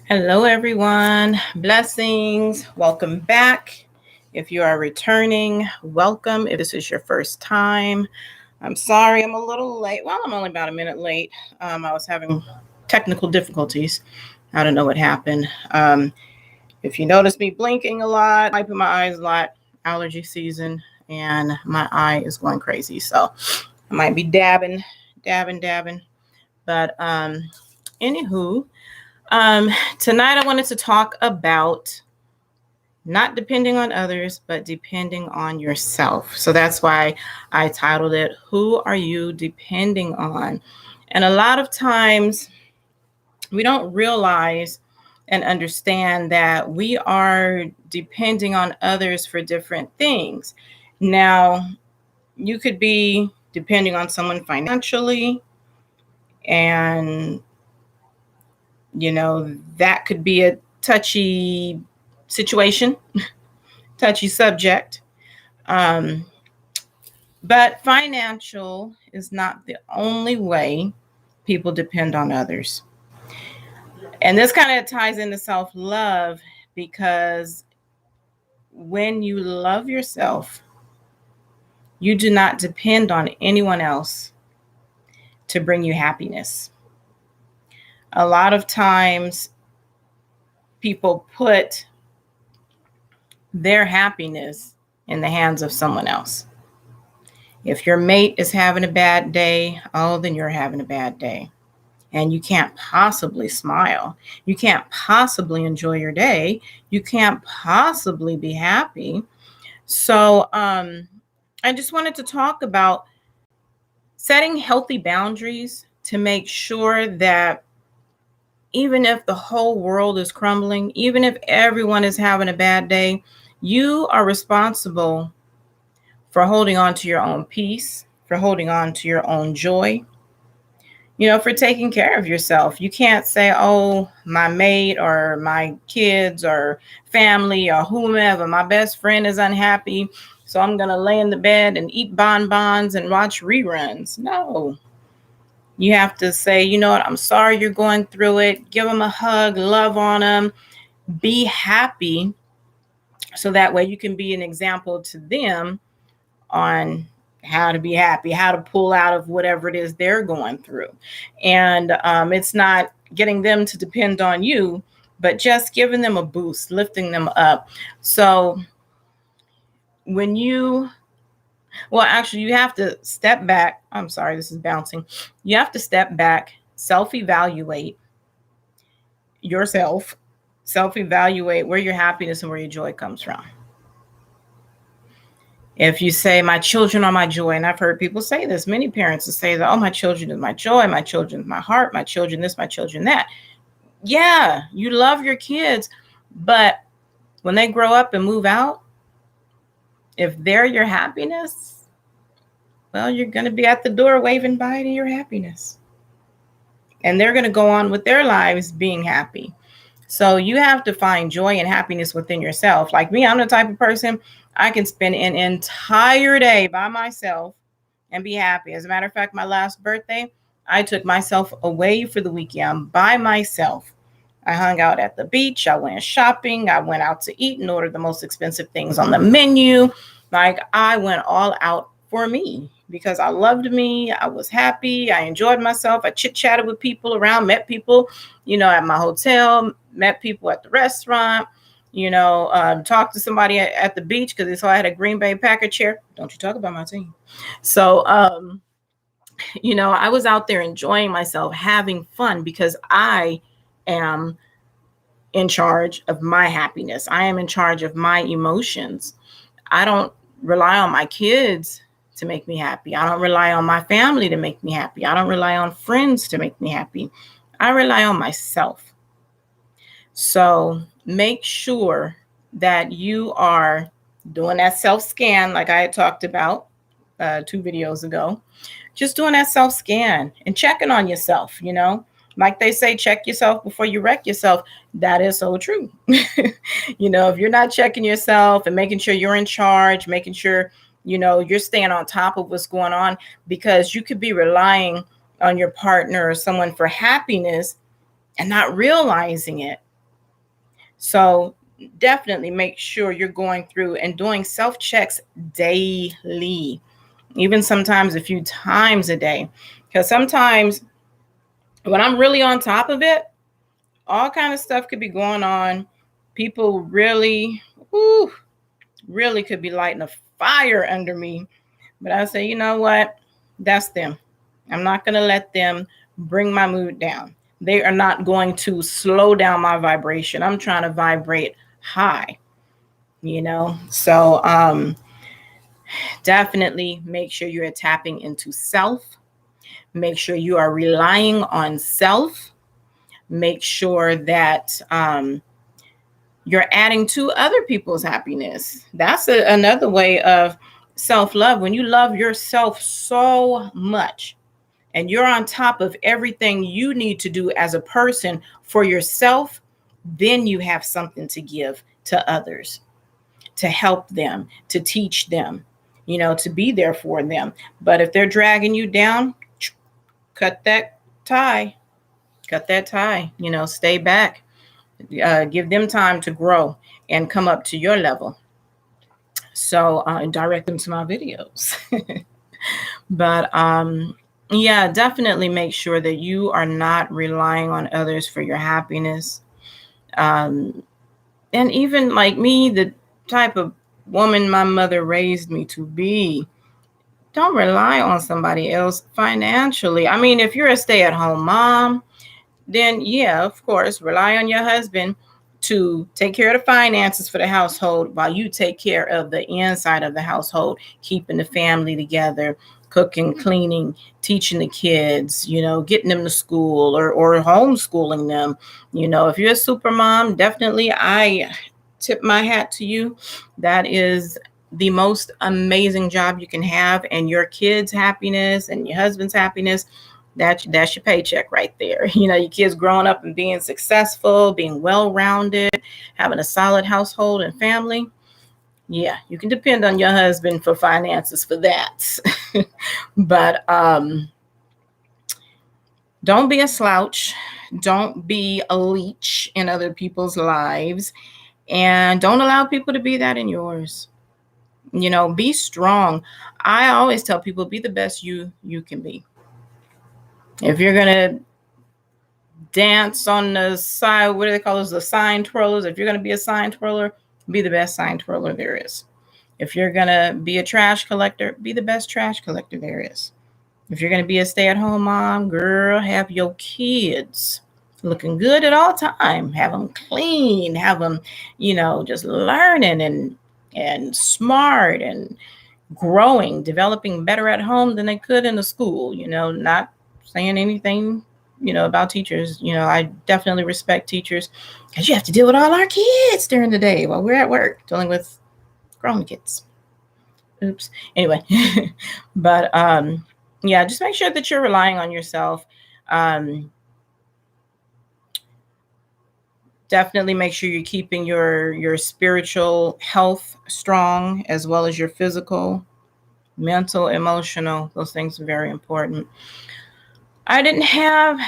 Hello, everyone. Blessings. Welcome back. If you are returning, welcome. If this is your first time, I'm sorry I'm a little late. Well, I'm only about a minute late. I was having technical difficulties. I don't know what happened. If you notice me blinking a lot, wiping my eyes a lot, allergy season, and my eye is going crazy. So I might be dabbing. But anywho, um, tonight I wanted to talk about not depending on others, but depending on yourself. So that's why I titled it, Who Are You Depending On? And a lot of times we don't realize and understand that we are depending on others for different things. Now, you could be depending on someone financially, and that could be a touchy situation, touchy subject. Um, but financial is not the only way people depend on others. And this kind of ties into self love because when you love yourself, you do not depend on anyone else to bring you happiness. A lot of times, people put their happiness in the hands of someone else. If your mate is having a bad day, oh, then you're having a bad day. And you can't possibly smile. You can't possibly enjoy your day. You can't possibly be happy. So, I just wanted to talk about setting healthy boundaries to make sure that even if the whole world is crumbling, even if everyone is having a bad day, you are responsible for holding on to your own peace, for holding on to your own joy, for taking care of yourself. You can't say, oh, my mate or my kids or family or whomever, my best friend is unhappy, so I'm going to lay in the bed and eat bonbons and watch reruns. No. You have to say, you know what, I'm sorry you're going through it. Give them a hug, love on them, be happy, so that way you can be an example to them on how to be happy, how to pull out of whatever it is they're going through. And it's not getting them to depend on you, but just giving them a boost, lifting them up. So when actually, you have to step back. I'm sorry, this is bouncing. You have to step back, self evaluate yourself, self evaluate where your happiness and where your joy comes from. If you say, my children are my joy, and I've heard people say this, many parents will say that, oh, my children is my joy, my children is my heart, my children this, my children that. Yeah, you love your kids, but when they grow up and move out, if they're your happiness, well, you're going to be at the door waving bye to your happiness. And they're going to go on with their lives being happy. So you have to find joy and happiness within yourself. Like me, I'm the type of person, I can spend an entire day by myself and be happy. As a matter of fact, my last birthday, I took myself away for the weekend by myself. I hung out at the beach. I went shopping. I went out to eat and ordered the most expensive things on the menu. Like, I went all out for me because I loved me. I was happy. I enjoyed myself. I chit-chatted with people around, met people, at my hotel, met people at the restaurant, talked to somebody at the beach because they saw I had a Green Bay Packer chair. Don't you talk about my team. So, I was out there enjoying myself, having fun because I am in charge of my happiness. I am in charge of my emotions. I don't rely on my kids to make me happy. I don't rely on my family to make me happy. I don't rely on friends to make me happy. I rely on myself. So make sure that you are doing that self-scan like I had talked about 2 videos ago. Just doing that self-scan and checking on yourself, Like they say, check yourself before you wreck yourself. That is so true. If you're not checking yourself and making sure you're in charge, making sure, you're staying on top of what's going on, because you could be relying on your partner or someone for happiness and not realizing it. So definitely make sure you're going through and doing self-checks daily, even sometimes a few times a day. Because sometimes when I'm really on top of it, all kind of stuff could be going on. People really, really could be lighting a fire under me. But I say, you know what? That's them. I'm not going to let them bring my mood down. They are not going to slow down my vibration. I'm trying to vibrate high, So definitely make sure you're tapping into self. Make sure you are relying on self. Make sure that you're adding to other people's happiness. That's another way of self-love. When you love yourself so much and you're on top of everything you need to do as a person for yourself, then you have something to give to others, to help them, to teach them, to be there for them. But if they're dragging you down, cut that tie, stay back, give them time to grow and come up to your level. So direct them to my videos. But yeah, definitely make sure that you are not relying on others for your happiness. And even like me, the type of woman my mother raised me to be, don't rely on somebody else financially. I mean, if you're a stay-at-home mom, then yeah, of course, rely on your husband to take care of the finances for the household while you take care of the inside of the household, keeping the family together, cooking, cleaning, teaching the kids, getting them to school or homeschooling them. If you're a super mom, definitely I tip my hat to you. That is the most amazing job you can have, and your kids' happiness and your husband's happiness, that's your paycheck right there. Your kids growing up and being successful, being well-rounded, having a solid household and family. Yeah, you can depend on your husband for finances for that. But don't be a slouch. Don't be a leech in other people's lives. And don't allow people to be that in yours. Be strong. I always tell people, be the best you can be. If you're going to dance on the side, what do they call those? The sign twirlers. If you're going to be a sign twirler, be the best sign twirler there is. If you're going to be a trash collector, be the best trash collector there is. If you're going to be a stay-at-home mom, girl, have your kids looking good at all time. Have them clean. Have them, just learning and smart and growing, developing better at home than they could in the school. Not saying anything, about teachers. I definitely respect teachers because you have to deal with all our kids during the day while we're at work dealing with grown kids. Oops. Anyway, but yeah, just make sure that you're relying on yourself. Definitely make sure you're keeping your spiritual health strong, as well as your physical, mental, emotional. Those things are very important. I didn't have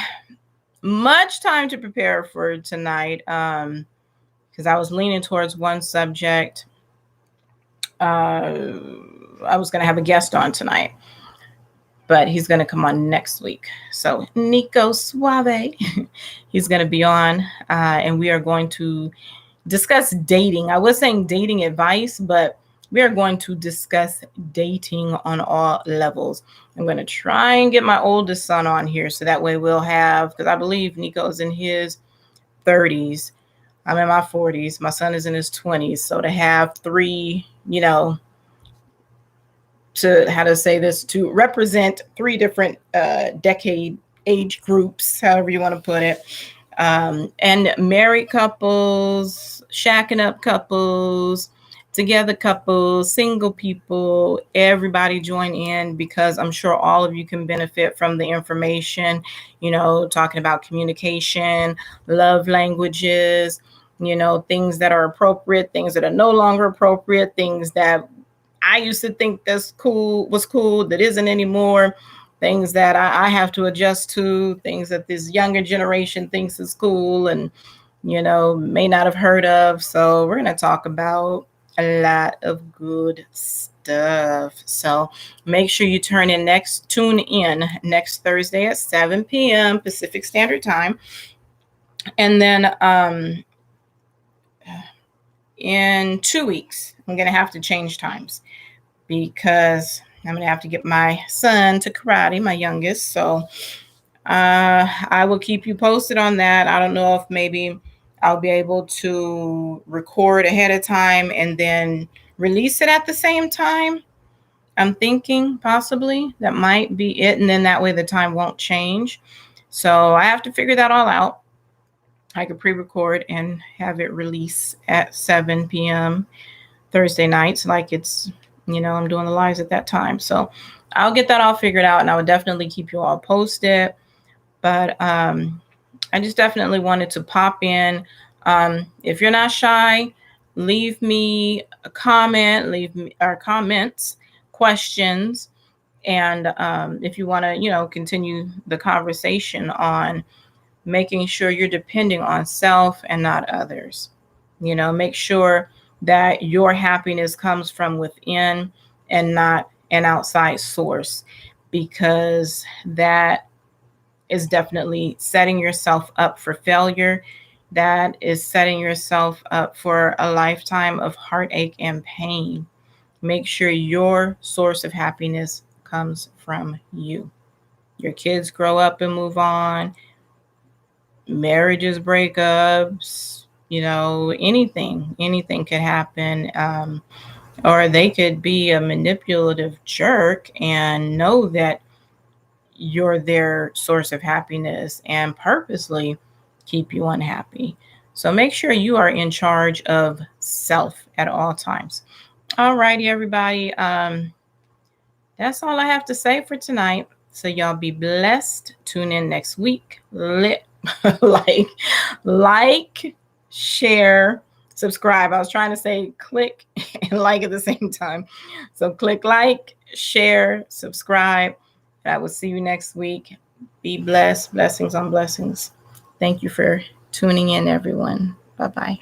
much time to prepare for tonight because I was leaning towards one subject. I was going to have a guest on tonight, but he's going to come on next week. So Nico Suave, he's going to be on, and we are going to discuss dating. I was saying dating advice, but we are going to discuss dating on all levels. I'm going to try and get my oldest son on here so that way we'll have, because I believe Nico's in his 30s. I'm in my 40s. My son is in his 20s. So to have three, to represent three different decade age groups, however you want to put it. And married couples, shacking up couples, together couples, single people, everybody join in, because I'm sure all of you can benefit from the information, talking about communication, love languages, things that are appropriate, things that are no longer appropriate, things that I used to think was cool, that isn't anymore, things that I have to adjust to, things that this younger generation thinks is cool, and may not have heard of. So we're going to talk about a lot of good stuff. So make sure you tune in next Thursday at 7 p.m. Pacific Standard Time. And then in 2 weeks, I'm going to have to change times because I'm going to have to get my son to karate, my youngest. So I will keep you posted on that. I don't know if maybe I'll be able to record ahead of time and then release it at the same time. I'm thinking possibly that might be it. And then that way the time won't change. So I have to figure that all out. I could pre-record and have it release at 7 p.m. Thursday nights, like it's, I'm doing the lives at that time. So I'll get that all figured out, and I would definitely keep you all posted. But I just definitely wanted to pop in. If you're not shy, leave me a comment, leave me our comments, questions. And if you want to, continue the conversation on making sure you're depending on self and not others, make sure that your happiness comes from within and not an outside source, because that is definitely setting yourself up for failure. That is setting yourself up for a lifetime of heartache and pain. Make sure your source of happiness comes from you. Your kids grow up and move on, marriages, breakups, anything could happen. Or they could be a manipulative jerk and know that you're their source of happiness and purposely keep you unhappy. So make sure you are in charge of self at all times. All righty, everybody. That's all I have to say for tonight. So y'all be blessed. Tune in next week. like, share, subscribe. I was trying to say click and like at the same time. So click like, share, subscribe. I will see you next week. Be blessed. Blessings on blessings. Thank you for tuning in, everyone. Bye-bye.